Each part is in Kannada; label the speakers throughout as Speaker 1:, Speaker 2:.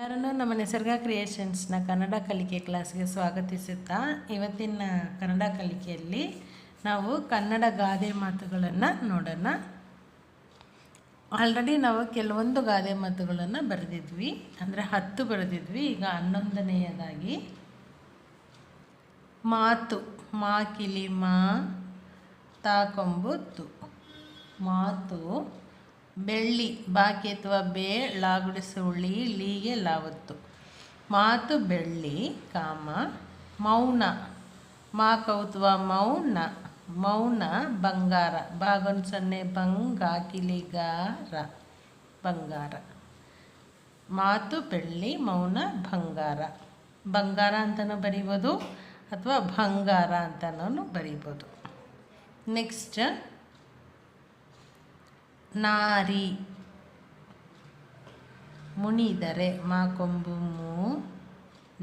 Speaker 1: ಎಲ್ಲರನ್ನೂ ನಮ್ಮ ನಿಸರ್ಗ ಕ್ರಿಯೇಷನ್ಸ್ನ ಕನ್ನಡ ಕಲಿಕೆ ಕ್ಲಾಸ್ಗೆ ಸ್ವಾಗತಿಸುತ್ತಾ ಇವತ್ತಿನ ಕನ್ನಡ ಕಲಿಕೆಯಲ್ಲಿ ನಾವು ಕನ್ನಡ ಗಾದೆ ಮಾತುಗಳನ್ನು ನೋಡೋಣ. ಆಲ್ರೆಡಿ ನಾವು ಕೆಲವೊಂದು ಗಾದೆ ಮಾತುಗಳನ್ನು ಬರೆದಿದ್ವಿ, ಅಂದರೆ 10 ಬರೆದಿದ್ವಿ. ಈಗ 11ನೆಯದಾಗಿ ಮಾತು ಮಾ ಕಿಲಿ ಮಾ ತಾಕೊಂಬು ತು. ಮಾತು ಬೆಳ್ಳಿ ಬಾಕಿ ಅಥವಾ ಬೇ ಳಾಗುಡಿಸು ಉಳಿ ಲೀಗೆ ಲಾವತ್ತು. ಮಾತು ಬೆಳ್ಳಿ ಕಾಮ. ಮೌನ ಮಾ ಕೌತ್ವ ಮೌನ. ಮೌನ ಬಂಗಾರ ಬಾಗೊಂದು ಬಂಗ ಕಿಲಿಗಾರ ಬಂಗಾರ. ಮಾತು ಬೆಳ್ಳಿ ಮೌನ ಬಂಗಾರ. ಬಂಗಾರ ಅಂತಲೂ ಬರಿಬೋದು ಅಥವಾ ಬಂಗಾರ ಅಂತಲೂ ಬರಿಬೋದು. ನೆಕ್ಸ್ಟ್ ನಾರಿ ಮುನಿದರೆ ಮಾ ಕೊಂಬು ಮೂ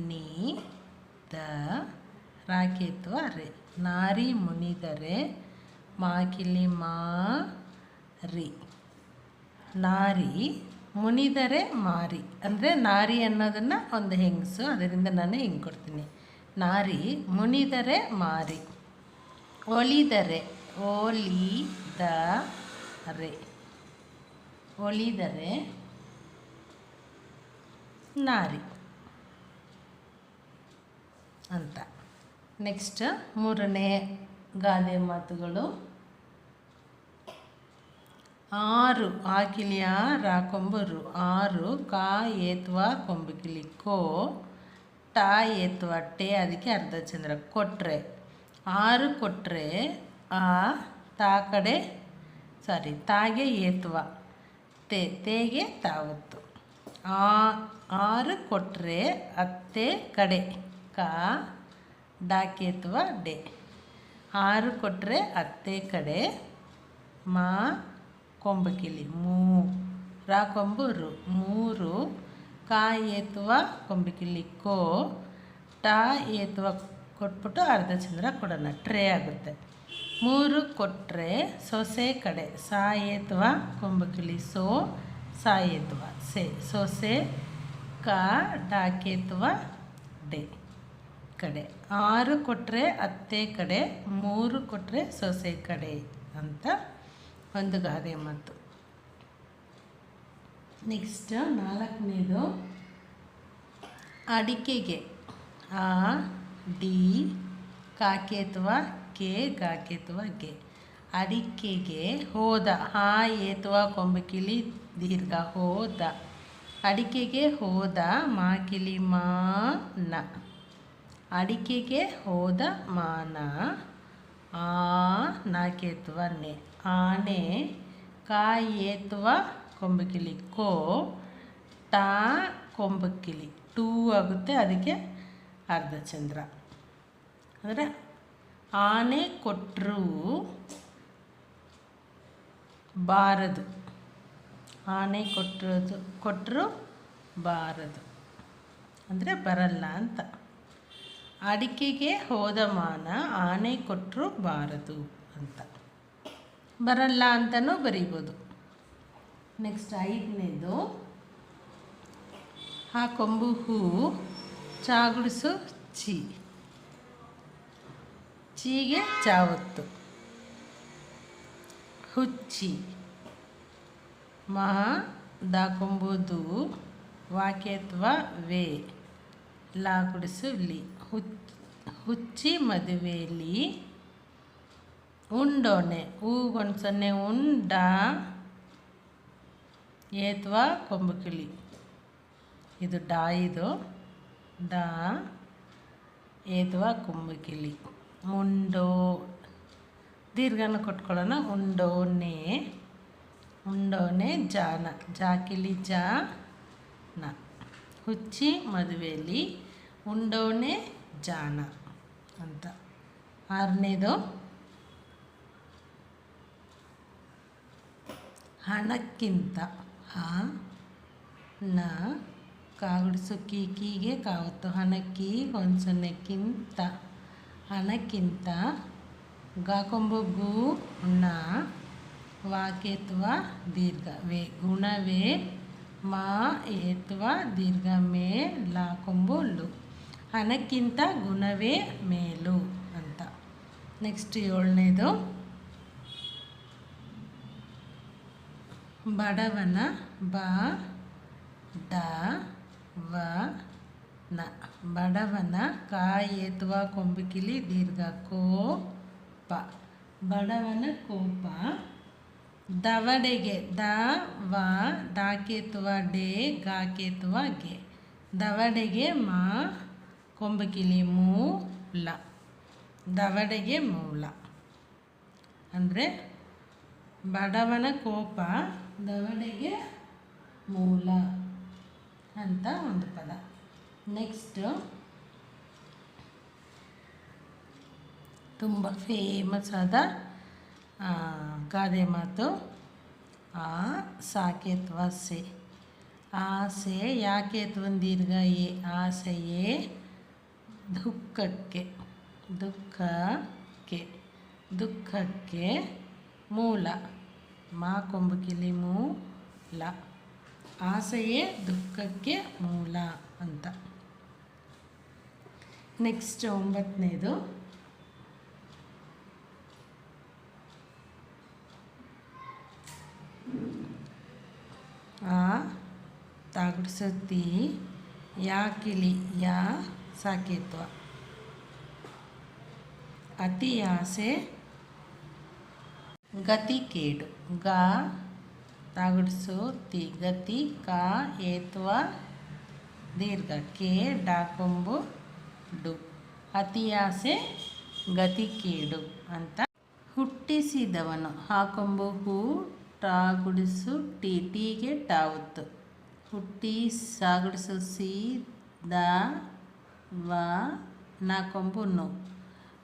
Speaker 1: ನೀ ದ ರಾಕೇತ್ವ ರೇ. ನಾರಿ ಮುನಿದರೆ ಮಾ ಕಿಲಿ ಮಾ ರಿ. ನಾರಿ ಮುನಿದರೆ ಮಾರಿ ಅಂದರೆ ನಾರಿ ಅನ್ನೋದನ್ನು ಒಂದು ಹೆಂಗಸು, ಅದರಿಂದ ನಾನು ಹಿಂಗೆ ಕೊಡ್ತೀನಿ. ನಾರಿ ಮುನಿದರೆ ಮಾರಿ. ಒಲಿದರೆ ಓಲಿದರೆ. ಒಲಿದರೆ ನಾರಿ ಅಂತ. ನೆಕ್ಸ್ಟ್ ಮೂರನೇ ಗಾದೆ ಮಾತುಗಳು. ಆರು ಆಕಿಲಿಯ ರಾಕೊಂಬರು. ಆರು ಕಾ ಏತ್ವ ಕೊಂಬಕಿಲಿ ಕೋ ಟಾ ಏತ್ವ ಟೆ, ಅದಕ್ಕೆ ಅರ್ಧ ಚಂದ್ರ ಕೊಟ್ಟರೆ. ಆರು ಕೊಟ್ಟರೆ ಆ ತಾ ಕಡೆ ತಾಗೆ ಏತ್ವ ತೇಗೆ ತಾವತ್ತು. ಆರು ಕೊಟ್ಟರೆ ಅತ್ತೆ ಕಡೆ ಕಾ ಡಾಕೇತ್ವ ಡೆ. ಆರು ಕೊಟ್ಟರೆ ಅತ್ತೆ ಕಡೆ ಮಾ ಕೊಂಬಕಿಲಿ ಮೂ ರಾಕೊಂಬು ರು. ಮೂರು ಕಾ ಏತ್ವ ಕೊಂಬಕಿಲಿ ಕೋ ಟಾ ಏತ್ವ ಕೊಟ್ಬಿಟ್ಟು ಅರ್ಧ ಚಂದ್ರ ಕೊಡೋಣ, ಟ್ರೇ ಆಗುತ್ತೆ. ಮೂರು ಕೊಟ್ಟರೆ ಸೊಸೆ ಕಡೆ ಸಾ ಏತ್ವ ಕೊಂಬಕಿಲಿ ಸೋ ಸಾ ಏತ್ವ ಸೆ. ಸೊಸೆ ಕಾ ಡಾಕೇತ್ವ ಡೆ ಕಡೆ. ಆರು ಕೊಟ್ಟರೆ ಅತ್ತೆ ಕಡೆ, ಮೂರು ಕೊಟ್ಟರೆ ಸೊಸೆ ಕಡೆ ಅಂತ ಒಂದು ಗಾದೆ ಮಾತು. ನೆಕ್ಸ್ಟ್ ನಾಲ್ಕನೇದು ಅಡಿಕೆಗೆ ಆ ಡಿ ಕಾಕೇತ್ವ ಕೆ ಗಾಕೇತ್ವ ಗೆ. ಅಡಿಕೆಗೆ ಹೋದ ಹಾ ಏತ್ವ ಕೊಂಬಕಿಲಿ ದೀರ್ಘ ಹೋದ. ಅಡಿಕೆಗೆ ಹೋದ ಮಾ ಕಿಲಿ ಮಾನ. ಅಡಿಕೆಗೆ ಹೋದ ಮಾನ ಆ ನಾಕೇತ್ವ ನೆ. ಆನೆ ಕಾ ಏತ್ವ ಕೊಂಬಕಿಲಿ ಕೋ ಟಾ ಕೊಂಬಕಿಲಿ ಟೂ ಆಗುತ್ತೆ, ಅದಕ್ಕೆ ಅರ್ಧ ಚಂದ್ರ. ಅಂದರೆ ಆನೆ ಕೊಟ್ಟರು ಬಾರದು. ಆನೆ ಕೊಟ್ಟರು ಬಾರದು ಅಂದರೆ ಬರಲ್ಲ ಅಂತ. ಅಡಿಕೆಗೆ ಹೋದ ಮಾನ ಆನೆ ಕೊಟ್ಟರು ಬಾರದು ಅಂತ, ಬರಲ್ಲ ಅಂತಲೂ ಬರೀಬೋದು. ನೆಕ್ಸ್ಟ್ ಐದನೇದು ಆ ಕೊಂಬು ಹೂ ಚಾಗುಡಿಸು ಚಿ. ಚೀಗೆ ಚಾವತ್ತು. ಹುಚ್ಚಿ ಮಹಾ ದಾಕೊಂಬುದು ವಾಕ್ಯತ್ವ ವೇ ಲಾಗುಡಿಸು ಲಿ. ಹುಚ್ಚಿ ಮದುವೆಯಲ್ಲಿ ಉಂಡೋಣೆ ಹೂಗೊಂದು ಉಂಡ ಏತ್ವ ಕೊಂಬಕಿಲಿ. ಇದು ಡಾ, ಇದು ಡಾ ಏತ್ವ ಕೊಂಬಕಿಲಿ. ಉಂಡೋ ದೀರ್ಘನ ಕೊಟ್ಕೊಳ್ಳೋಣ. ಉಂಡೋನೆ ಉಂಡೋನೆ ಜಾನ ಜಾಕಿಲಿ ಜಾನ. ಹುಚ್ಚಿ ಮದುವೆಯಲ್ಲಿ ಉಂಡೋನೆ ಜಾನ ಅಂತ. ಆರನೇದು ಹಣಕ್ಕಿಂತ ಹ ನ ಕಾಗುಡಿಸು ಕೀಗೆ ಕಾವತ್ತು. ಹಣಕ್ಕಿ ಒಂದು ಕಿಂತ. ಹಣಕ್ಕಿಂತ ಗಾಕೊಂಬು ಗು ಣ ವಾಕೇತ್ವ ದೀರ್ಘ ವೇ. ಗುಣವೇ ಮಾ ಏತ್ವ ದೀರ್ಘ ಮೇ ಲಾ ಕೊಂಬು ಲು. ಹಣಕ್ಕಿಂತ ಗುಣವೇ ಮೇಲು ಅಂತ. ನೆಕ್ಸ್ಟ್ 7ನೇದು, ಬಡವನ ಬ ಡ ವ ನ. ಬಡವನ ಕಾ ಏತ್ವ ಕೊಂಬುಕಿಲಿ ದೀರ್ಘ ಕೋ ಪ. ಬಡವನ ಕೋಪ. ದವಡೆಗೆ ದ ವ ಡಾಕೇತುವ ಡೇ ಗಾಕೇತುವ ಗೆ. ದವಡೆಗೆ ಮಾ ಕೊಂಬುಕಿಲಿ ಮೂಲ. ದವಡೆಗೆ ಮೂಲ ಅಂದರೆ ಬಡವನ ಕೋಪ ದವಡೆಗೆ ಮೂಲ ಅಂತ ಒಂದು ಪದ. ನೆಕ್ಸ್ಟ್ ತುಂಬ ಫೇಮಸ್ ಆದ ಗಾದೆ ಮಾತು, ಆ ಸಾಕೇತ್ವ ಸೆ. ಆಸೆ ಯಾಕೇತ್ವ ದೀರ್ಘ ಎ. ಆಸೆಯೇ ದುಃಖಕ್ಕೆ. ದುಃಖಕ್ಕೆ ದುಃಖಕ್ಕೆ ಮೂಲ. ಮಾ ಕೊಂಬುಕಿಲಿ ಮೂಲ. ಆಸೆಯೇ ದುಃಖಕ್ಕೆ ಮೂಲ ಅಂತ. ನೆಕ್ಸ್ಟ್ 9ನೇದು, ಆ ತಾಗುಡಿಸುತ್ತಿ ಯಾಕಿಲಿ ಯಾ ಸಾಕೇತ್ವ. ಅತಿ ಆಸೆ ಗತಿ ಕೇಡು. ಗಾ ತಾಗುಡಿಸು ತಿ ಗತಿ ಕಾ ಏತ್ವ ದೀರ್ಘ ಕೆ ಡಾಕೊಂಬು ಡು. ಅತಿ ಆಸೆ ಗತಿ ಕೇಡು ಅಂತ. ಹುಟ್ಟಿಸಿದವನು ಹಾಕೊಂಬು ಹೂ ಟಾಗುಡಿಸು ಟಿ. ಟೀಗೆ ಟಾವುತ್ತು. ಹುಟ್ಟಿ ಸಾಗುಡಿಸು ಸಿ ದ ವ ನಾಕೊಂಬು ನು.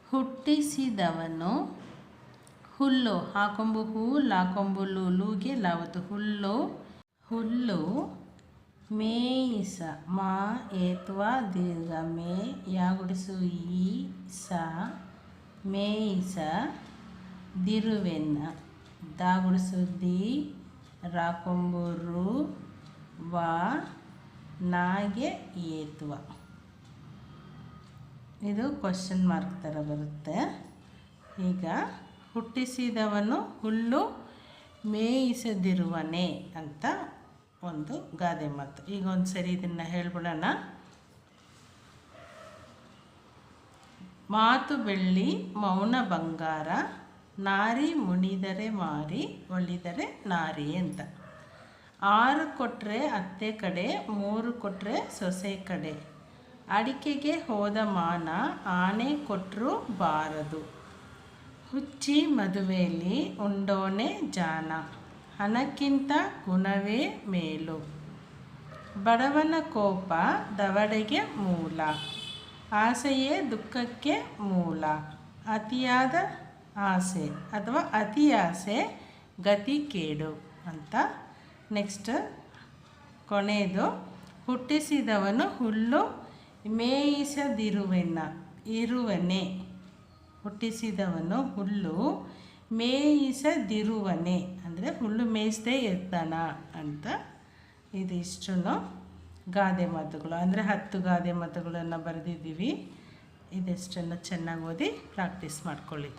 Speaker 1: ಹುಟ್ಟಿಸಿದವನು. ಹುಲ್ಲು ಹಾಕೊಂಬು ಹೂ ಲಾಕೊಂಬು ಲು. ಲೂಗೆ ಲಾವತ್ತು. ಹುಲ್ಲು. ಹುಲ್ಲು ಮೇಯಿಸ ಮಾ ಏತ್ವ ದೀರ್ಘ ಮೇ ಯಾಗುಡಿಸು ಈ ಸ ಮೇಯಿಸ ದಿರುವೆನ್ನ. ದಾಗುಡಿಸು ದಿ ರಾಕೊಂಬು ರು ವ ನಾಗೆ ಏತ್ವ. ಇದು ಕ್ವಶನ್ ಮಾರ್ಕ್ ಥರ ಬರುತ್ತೆ. ಈಗ ಹುಟ್ಟಿಸಿದವನು ಹುಲ್ಲು ಮೇಯಿಸದಿರುವನೇ ಅಂತ ಒಂದು ಗಾದೆ ಮಾತು. ಈಗ ಒಂದು ಸರಿ ಇದನ್ನು ಹೇಳ್ಬಿಡೋಣ. ಮಾತು ಬೆಳ್ಳಿ ಮೌನ ಬಂಗಾರ, ನಾರಿ ಮುಣಿದರೆ ಮಾರಿ ಒಲಿದರೆ ನಾರಿ ಅಂತ. 6 ಕೊಟ್ಟರೆ ಅತ್ತೆ ಕಡೆ, 3 ಕೊಟ್ಟರೆ ಸೊಸೆ ಕಡೆ. ಅಡಿಕೆಗೆ ಹೋದ ಮಾನ, ಆನೆ ಕೊಟ್ಟರು ಬಾರದು. ಹುಚ್ಚಿ ಮದುವೆಯಲ್ಲಿ ಉಂಡೋನೆ ಜಾನ, ಹಣಕ್ಕಿಂತ ಗುಣವೇ ಮೇಲು. ಬಡವನ ಕೋಪ ದವಡೆಗೆ ಮೂಲ, ಆಸೆಯೇ ದುಃಖಕ್ಕೆ ಮೂಲ. ಅತಿಯಾದ ಆಸೆ ಅಥವಾ ಅತಿ ಆಸೆ ಗತಿ ಕೇಡು ಅಂತ. ನೆಕ್ಸ್ಟ್ ಕೊನೆಯದು, ಹುಟ್ಟಿಸಿದವನು ಹುಲ್ಲು ಇರುವನೆ. ಹುಟ್ಟಿಸಿದವನು ಹುಲ್ಲು ಮೇಯಿಸದಿರುವನೆ ಅಂದರೆ ಹುಲ್ಲು ಮೇಯಿಸದೇ ಇರ್ತಾನ ಅಂತ. ಇದಿಷ್ಟು ಗಾದೆ ಮಾತುಗಳು ಅಂದರೆ 10 ಗಾದೆ ಮಾತುಗಳನ್ನು ಬರೆದಿದ್ದೀವಿ. ಇದೆಷ್ಟನ್ನು ಚೆನ್ನಾಗಿ ಓದಿ ಪ್ರಾಕ್ಟೀಸ್ ಮಾಡ್ಕೊಳ್ಳಿ.